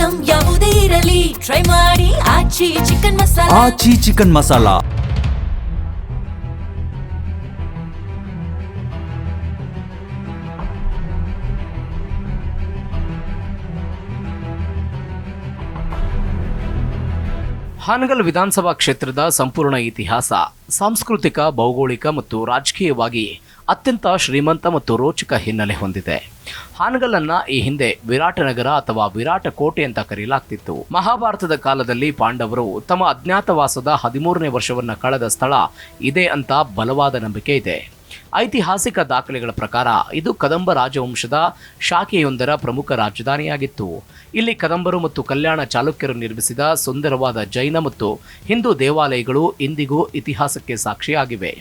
Item ಯಾವುದೇ ಇರಲಿ try ಮಾಡಿ ಆಚಿ ಚಿಕನ್ ಮಸಾಲಾ. ಆಚಿ ಚಿಕನ್ ಮಸಾಲಾ. ಹಾನಗಲ್ ವಿಧಾನಸಭಾ ಕ್ಷೇತ್ರದ ಸಂಪೂರ್ಣ ಇತಿಹಾಸ ಸಾಂಸ್ಕೃತಿಕ, ಭೌಗೋಳಿಕ ಮತ್ತು ರಾಜಕೀಯವಾಗಿ ಅತ್ಯಂತ ಶ್ರೀಮಂತ ಮತ್ತು ರೋಚಕ ಹಿನ್ನೆಲೆ ಹೊಂದಿದೆ. ಹಾನಗಲ್ಲನ್ನ ಈ ಹಿಂದೆ ವಿರಾಟನಗರ ಅಥವಾ ವಿರಾಟ ಕೋಟೆ ಅಂತ ಕರೆಯಲಾಗ್ತಿತ್ತು. ಮಹಾಭಾರತದ ಕಾಲದಲ್ಲಿ ಪಾಂಡವರು ತಮ್ಮ ಅಜ್ಞಾತವಾಸದ 13ನೇ ವರ್ಷವನ್ನ ಕಳೆದ ಸ್ಥಳ ಇದೆ ಅಂತ ಬಲವಾದ ನಂಬಿಕೆ ಇದೆ. ಐತಿಹಾಸಿಕ ದಾಖಲೆಗಳ ಪ್ರಕಾರ ಇದು ಕದಂಬ ರಾಜವಂಶದ ಶಾಖೆಯೊಂದರ ಪ್ರಮುಖ ರಾಜಧಾನಿಯಾಗಿತ್ತು. ಇಲ್ಲಿ ಕದಂಬರು ಮತ್ತು ಕಲ್ಯಾಣ ಚಾಲುಕ್ಯರು ನಿರ್ಮಿಸಿದ ಸುಂದರವಾದ ಜೈನ ಮತ್ತು ಹಿಂದೂ ದೇವಾಲಯಗಳು ಇಂದಿಗೂ ಇತಿಹಾಸಕ್ಕೆ ಸಾಕ್ಷಿಯಾಗಿವೆ.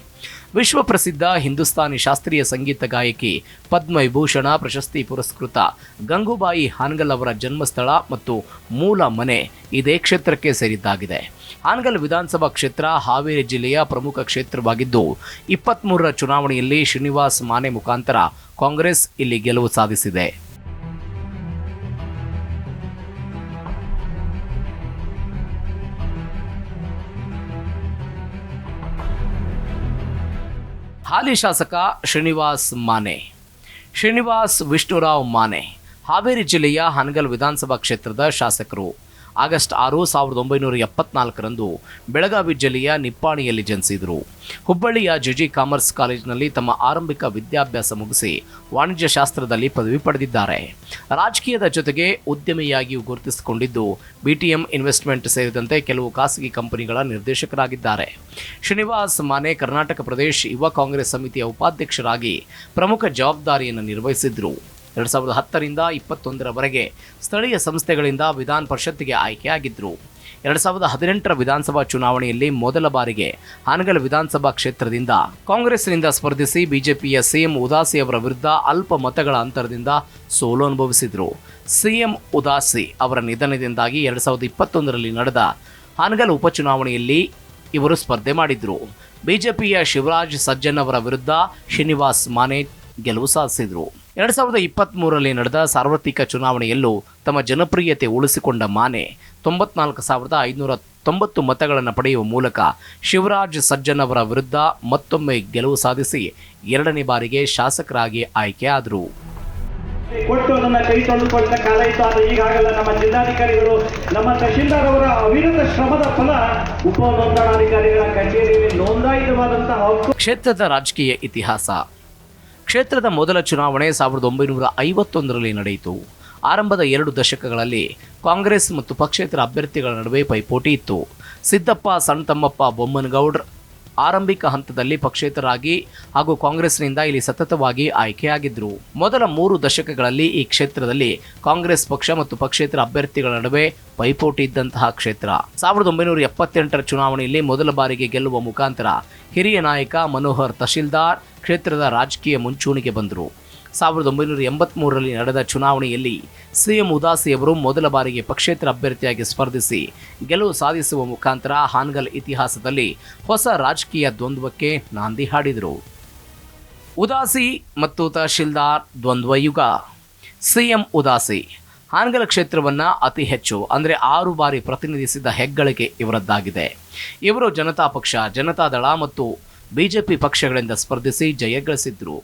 ವಿಶ್ವಪ್ರಸಿದ್ಧ ಹಿಂದೂಸ್ತಾನಿ ಶಾಸ್ತ್ರೀಯ ಸಂಗೀತ ಗಾಯಕಿ ಪದ್ಮವಿಭೂಷಣ ಪ್ರಶಸ್ತಿ ಪುರಸ್ಕೃತ ಗಂಗೂಬಾಯಿ ಹಾನಗಲ್ ಅವರ ಜನ್ಮಸ್ಥಳ ಮತ್ತು ಮೂಲ ಮನೆ ಇದೇ ಕ್ಷೇತ್ರಕ್ಕೆ ಸೇರಿದ್ದಾಗಿದೆ. ಹಾನಗಲ್ ವಿಧಾನಸಭಾ ಕ್ಷೇತ್ರ ಹಾವೇರಿ ಜಿಲ್ಲೆಯ ಪ್ರಮುಖ ಕ್ಷೇತ್ರವಾಗಿದ್ದು 23ರ ಚುನಾವಣೆಯಲ್ಲಿ ಶ್ರೀನಿವಾಸ್ ಮಾನೆ ಮುಖಾಂತರ ಕಾಂಗ್ರೆಸ್ ಇಲ್ಲಿ ಗೆಲುವು ಸಾಧಿಸಿದೆ. ಹಾಲಿ ಶಾಸಕ ಶ್ರೀನಿವಾಸ್ ವಿಷ್ಣುರಾವ್ ಮಾನೆ ಹಾವೇರಿ ಜಿಲ್ಲೆಯ ಹಾನಗಲ್ ವಿಧಾನಸಭಾ ಕ್ಷೇತ್ರದ ಶಾಸಕರು. ಆಗಸ್ಟ್ 6, 1974ರಂದು ಬೆಳಗಾವಿ ಜಿಲ್ಲೆಯ ನಿಪ್ಪಾಣಿಯಲ್ಲಿ ಜನಿಸಿದರು. ಹುಬ್ಬಳ್ಳಿಯ ಜಿಜಿ ಕಾಮರ್ಸ್ ಕಾಲೇಜಿನಲ್ಲಿ ತಮ್ಮ ಆರಂಭಿಕ ವಿದ್ಯಾಭ್ಯಾಸ ಮುಗಿಸಿ ವಾಣಿಜ್ಯ ಶಾಸ್ತ್ರದಲ್ಲಿ ಪದವಿ ಪಡೆದಿದ್ದಾರೆ. ರಾಜಕೀಯದ ಜೊತೆಗೆ ಉದ್ಯಮಿಯಾಗಿಯೂ ಗುರುತಿಸಿಕೊಂಡಿದ್ದು ಬಿಟಿಎಂ ಇನ್ವೆಸ್ಟ್ಮೆಂಟ್ ಸೇರಿದಂತೆ ಕೆಲವು ಖಾಸಗಿ ಕಂಪನಿಗಳ ನಿರ್ದೇಶಕರಾಗಿದ್ದಾರೆ. ಶ್ರೀನಿವಾಸ್ ಮಾನೆ ಕರ್ನಾಟಕ ಪ್ರದೇಶ ಯುವ ಕಾಂಗ್ರೆಸ್ ಸಮಿತಿಯ ಉಪಾಧ್ಯಕ್ಷರಾಗಿ ಪ್ರಮುಖ ಜವಾಬ್ದಾರಿಯನ್ನು ನಿರ್ವಹಿಸಿದ್ರು. 2010ರಿಂದ 2021ರವರೆಗೆ ಸ್ಥಳೀಯ ಸಂಸ್ಥೆಗಳಿಂದ ವಿಧಾನ ಪರಿಷತ್ತಿಗೆ ಆಯ್ಕೆಯಾಗಿದ್ದರು. 2018ರ ವಿಧಾನಸಭಾ ಚುನಾವಣೆಯಲ್ಲಿ ಮೊದಲ ಬಾರಿಗೆ ಹಾನಗಲ್ ವಿಧಾನಸಭಾ ಕ್ಷೇತ್ರದಿಂದ ಕಾಂಗ್ರೆಸ್ನಿಂದ ಸ್ಪರ್ಧಿಸಿ ಬಿಜೆಪಿಯ ಸಿಎಂ ಉದಾಸಿ ಅವರ ವಿರುದ್ಧ ಅಲ್ಪ ಮತಗಳ ಅಂತರದಿಂದ ಸೋಲು ಅನುಭವಿಸಿದರು. ಸಿಎಂ ಉದಾಸಿ ಅವರ ನಿಧನದಿಂದಾಗಿ 2021ರಲ್ಲಿ ನಡೆದ ಹಾನಗಲ್ ಉಪಚುನಾವಣೆಯಲ್ಲಿ ಇವರು ಸ್ಪರ್ಧೆ ಮಾಡಿದ್ರು. ಬಿಜೆಪಿಯ ಶಿವರಾಜ್ ಸಜ್ಜನ್ ಅವರ ವಿರುದ್ಧ ಶ್ರೀನಿವಾಸ್ ಮಾನೆ ಗೆಲುವು ಸಾಧಿಸಿದರು. 2023ರಲ್ಲಿ ನಡೆದ ಸಾರ್ವತ್ರಿಕ ಚುನಾವಣೆಯಲ್ಲೂ ತಮ್ಮ ಜನಪ್ರಿಯತೆ ಉಳಿಸಿಕೊಂಡ ಮಾನೆ 94,590 ಮತಗಳನ್ನು ಪಡೆಯುವ ಮೂಲಕ ಶಿವರಾಜ್ ಸಜ್ಜನ್ ಅವರ ವಿರುದ್ಧ ಮತ್ತೊಮ್ಮೆ ಗೆಲುವು ಸಾಧಿಸಿ 2ನೇ ಬಾರಿಗೆ ಶಾಸಕರಾಗಿ ಆಯ್ಕೆಯಾದರು. ಕೊಟ್ಟು ಅದನ್ನ ಕೈ ತೊಳೆದುಕೊಳ್ಳುವ ಕಾಲ ಇತ್ತು. ಆದರೆ ಈಗಾಗಲ್ಲ. ನಮ್ಮ ಜಿಲ್ಲಾಧಿಕಾರಿಗಳು, ನಮ್ಮ ತಹಶೀಲ್ದಾರ್ ಅವರ ಅವಿರತ ಶ್ರಮದ ಫಲ ಉಪ ನೋಂದಣಾಧಿಕಾರಿಗಳ ಕಚೇರಿಯಲ್ಲಿ ನೋಂದಾಯಿತವಾದಂತಹ ಹಕ್ಕು. ಕ್ಷೇತ್ರದ ರಾಜಕೀಯ ಇತಿಹಾಸ. ಕ್ಷೇತ್ರದ ಮೊದಲ ಚುನಾವಣೆ 1951ರಲ್ಲಿ ನಡೆಯಿತು. ಆರಂಭದ 2 ದಶಕಗಳಲ್ಲಿ ಕಾಂಗ್ರೆಸ್ ಮತ್ತು ಪಕ್ಷೇತರ ಅಭ್ಯರ್ಥಿಗಳ ನಡುವೆ ಪೈಪೋಟಿ ಇತ್ತು. ಸಿದ್ದಪ್ಪ ಸಣ್ಣತಮ್ಮಪ್ಪ ಬೊಮ್ಮನಗೌಡ್ರ ಆರಂಭಿಕ ಹಂತದಲ್ಲಿ ಪಕ್ಷೇತರಾಗಿ ಹಾಗೂ ಕಾಂಗ್ರೆಸ್ನಿಂದ ಇಲ್ಲಿ ಸತತವಾಗಿ ಆಯ್ಕೆಯಾಗಿದ್ದರು. ಮೊದಲ 3 ದಶಕಗಳಲ್ಲಿ ಈ ಕ್ಷೇತ್ರದಲ್ಲಿ ಕಾಂಗ್ರೆಸ್ ಪಕ್ಷ ಮತ್ತು ಪಕ್ಷೇತರ ಅಭ್ಯರ್ಥಿಗಳ ನಡುವೆ ಪೈಪೋಟಿ ಇದ್ದಂತಹ ಕ್ಷೇತ್ರ. 1978ರ ಚುನಾವಣೆಯಲ್ಲಿ ಮೊದಲ ಬಾರಿಗೆ ಗೆಲ್ಲುವ ಮುಖಾಂತರ ಹಿರಿಯ ನಾಯಕ ಮನೋಹರ್ ತಹಶೀಲ್ದಾರ್ ಕ್ಷೇತ್ರದ ರಾಜಕೀಯ ಮುಂಚೂಣಿಗೆ ಬಂದರು. 1983ರಲ್ಲಿ ನಡೆದ ಚುನಾವಣೆಯಲ್ಲಿ ಸಿಎಂ ಉದಾಸಿಯವರು ಮೊದಲ ಬಾರಿಗೆ ಪಕ್ಷೇತರ ಅಭ್ಯರ್ಥಿಯಾಗಿ ಸ್ಪರ್ಧಿಸಿ ಗೆಲುವು ಸಾಧಿಸುವ ಮುಖಾಂತರ ಹಾನಗಲ್ ಇತಿಹಾಸದಲ್ಲಿ ಹೊಸ ರಾಜಕೀಯ ದ್ವಂದ್ವಕ್ಕೆ ನಾಂದಿ ಹಾಡಿದರು. ಉದಾಸಿ ಮತ್ತು ತಹಶೀಲ್ದಾರ್ ದ್ವಂದ್ವ ಯುಗ. ಸಿಎಂ ಉದಾಸಿ ಹಾನಗಲ್ ಕ್ಷೇತ್ರವನ್ನು ಅತಿ ಹೆಚ್ಚು ಅಂದರೆ 6 ಬಾರಿ ಪ್ರತಿನಿಧಿಸಿದ ಹೆಗ್ಗಳಿಕೆ ಇವರದ್ದಾಗಿದೆ. ಇವರು ಜನತಾ ಪಕ್ಷ, ಜನತಾದಳ ಮತ್ತು ಬಿಜೆಪಿ ಪಕ್ಷಗಳಿಂದ ಸ್ಪರ್ಧಿಸಿ ಜಯಗಳಿಸಿದ್ರು.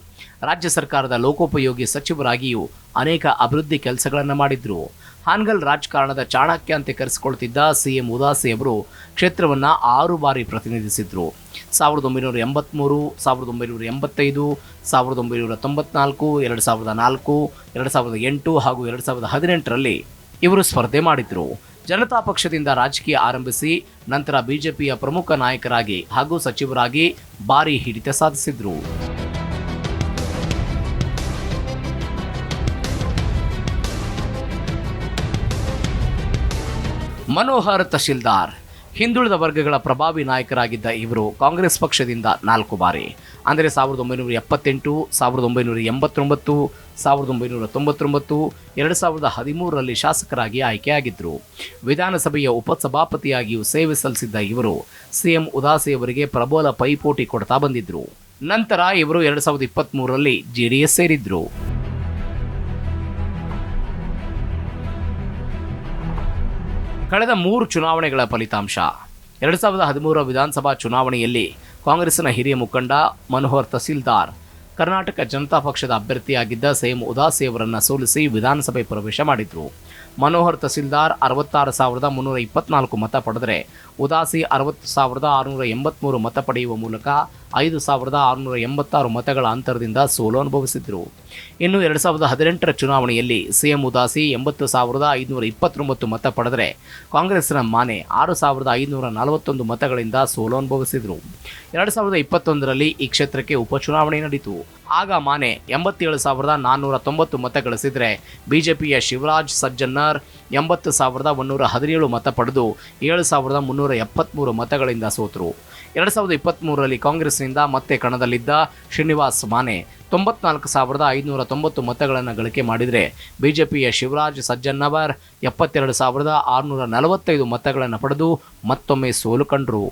ರಾಜ್ಯ ಸರ್ಕಾರದ ಲೋಕೋಪಯೋಗಿ ಸಚಿವರಾಗಿಯೂ ಅನೇಕ ಅಭಿವೃದ್ಧಿ ಕೆಲಸಗಳನ್ನು ಮಾಡಿದ್ರು. ಹಾನಗಲ್ ರಾಜಕಾರಣದ ಚಾಣಕ್ಯ ಅಂತ ಕರೆಸಿಕೊಳ್ತಿದ್ದ ಸಿಎಂ ಉದಾಸಿಯವರು ಕ್ಷೇತ್ರವನ್ನು 6 ಬಾರಿ ಪ್ರತಿನಿಧಿಸಿದ್ರು. 1983, 1985, 1994, 2004, 2008 ಹಾಗೂ 2018ರಲ್ಲಿ ಇವರು ಸ್ಪರ್ಧೆ ಮಾಡಿದ್ರು. ಜನತಾ ಪಕ್ಷದಿಂದ ರಾಜಕೀಯ ಆರಂಭಿಸಿ ನಂತರ ಬಿಜೆಪಿಯ ಪ್ರಮುಖ ನಾಯಕರಾಗಿ ಹಾಗೂ ಸಚಿವರಾಗಿ ಭಾರಿ ಹಿಡಿತ ಸಾಧಿಸಿದ್ರು. ಮನೋಹರ್ ತಹಶೀಲ್ದಾರ್ ಹಿಂದುಳಿದ ವರ್ಗಗಳ ಪ್ರಭಾವಿ ನಾಯಕರಾಗಿದ್ದ ಇವರು ಕಾಂಗ್ರೆಸ್ ಪಕ್ಷದಿಂದ 4 ಬಾರಿ ಅಂದರೆ 1978, 1989, 1999, 2013ರಲ್ಲಿ ಶಾಸಕರಾಗಿ ಆಯ್ಕೆಯಾಗಿದ್ದರು. ವಿಧಾನಸಭೆಯ ಉಪಸಭಾಪತಿಯಾಗಿಯೂ ಸೇವೆ ಸಲ್ಲಿಸಿದ್ದ ಇವರು ಸಿಎಂ ಉದಾಸಿಯವರಿಗೆ ಪ್ರಬಲ ಪೈಪೋಟಿ ಕೊಡ್ತಾ ಬಂದಿದ್ದರು. ನಂತರ ಇವರು 2023ರಲ್ಲಿ ಜೆಡಿಎಸ್ ಸೇರಿದ್ರು. ಕಳೆದ 3 ಚುನಾವಣೆಗಳ ಫಲಿತಾಂಶ. 2013 ವಿಧಾನಸಭಾ ಚುನಾವಣೆಯಲ್ಲಿ ಕಾಂಗ್ರೆಸ್ನ ಹಿರಿಯ ಮುಖಂಡ ಮನೋಹರ್ ತಹಸೀಲ್ದಾರ್ ಕರ್ನಾಟಕ ಜನತಾ ಪಕ್ಷದ ಅಭ್ಯರ್ಥಿಯಾಗಿದ್ದ ಸೈಯಂ ಉದಾಸಿ ಅವರನ್ನು ಸೋಲಿಸಿ ವಿಧಾನಸಭೆ ಪ್ರವೇಶ ಮಾಡಿದರು. ಮನೋಹರ್ ತಹಸೀಲ್ದಾರ್ 66,324 ಮತ ಪಡೆದರೆ ಉದಾಸಿ 60,683 ಮತ ಪಡೆಯುವ ಮೂಲಕ 5,686 ಮತಗಳ ಅಂತರದಿಂದ ಸೋಲು ಅನುಭವಿಸಿದರು. ಇನ್ನು 2018ರ ಚುನಾವಣೆಯಲ್ಲಿ ಸಿಎಂ ಉದಾಸಿ 80,529 ಮತ ಪಡೆದರೆ ಕಾಂಗ್ರೆಸ್ನ ಮಾನೆ 6,541 ಮತಗಳಿಂದ ಸೋಲು ಅನುಭವಿಸಿದರು. 2021ರಲ್ಲಿ ಈ ಕ್ಷೇತ್ರಕ್ಕೆ ಉಪಚುನಾವಣೆ ನಡೆಯಿತು. ಆಗ ಮಾನೆ 87,490 ಮತ ಗಳಿಸಿದರೆ ಬಿಜೆಪಿಯ ಶಿವರಾಜ್ ಸಜ್ಜನ್ನರ್ 80,117 ಮತ ಪಡೆದು 7,373 ಮತಗಳಿಂದ ಸೋತರು. 2023ರಲ್ಲಿ ಕಾಂಗ್ರೆಸ್ನಿಂದ ಮತ್ತೆ ಕಣದಲ್ಲಿದ್ದ ಶ್ರೀನಿವಾಸ್ ಮಾನೆ 94,590 ಮತಗಳನ್ನು ಗಳಿಕೆ ಮಾಡಿದರೆ ಬಿಜೆಪಿಯ ಶಿವರಾಜ್ ಸಜ್ಜನ್ನವರ್ 72,645 ಮತಗಳನ್ನು ಪಡೆದು ಮತ್ತೊಮ್ಮೆ ಸೋಲು ಕಂಡರು.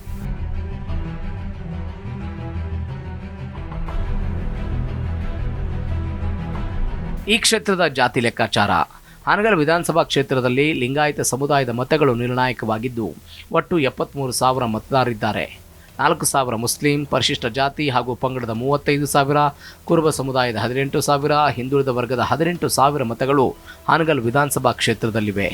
ಈ ಕ್ಷೇತ್ರದ ಜಾತಿ ಲೆಕ್ಕಾಚಾರ. ಹಾನಗಲ್ ವಿಧಾನಸಭಾ ಕ್ಷೇತ್ರದಲ್ಲಿ ಲಿಂಗಾಯತ ಸಮುದಾಯದ ಮತಗಳು ನಿರ್ಣಾಯಕವಾಗಿದ್ದು ಒಟ್ಟು 73,000 ಮತದಾರರಿದ್ದಾರೆ. 4,000 ಮುಸ್ಲಿಂ, ಪರಿಶಿಷ್ಟ ಜಾತಿ ಹಾಗೂ ಪಂಗಡದ 35,000, ಕುರುಬ ಸಮುದಾಯದ 18,000, ಹಿಂದುಳಿದ ವರ್ಗದ 18,000 ಮತಗಳು ಹಾನಗಲ್ ವಿಧಾನಸಭಾ ಕ್ಷೇತ್ರದಲ್ಲಿವೆ.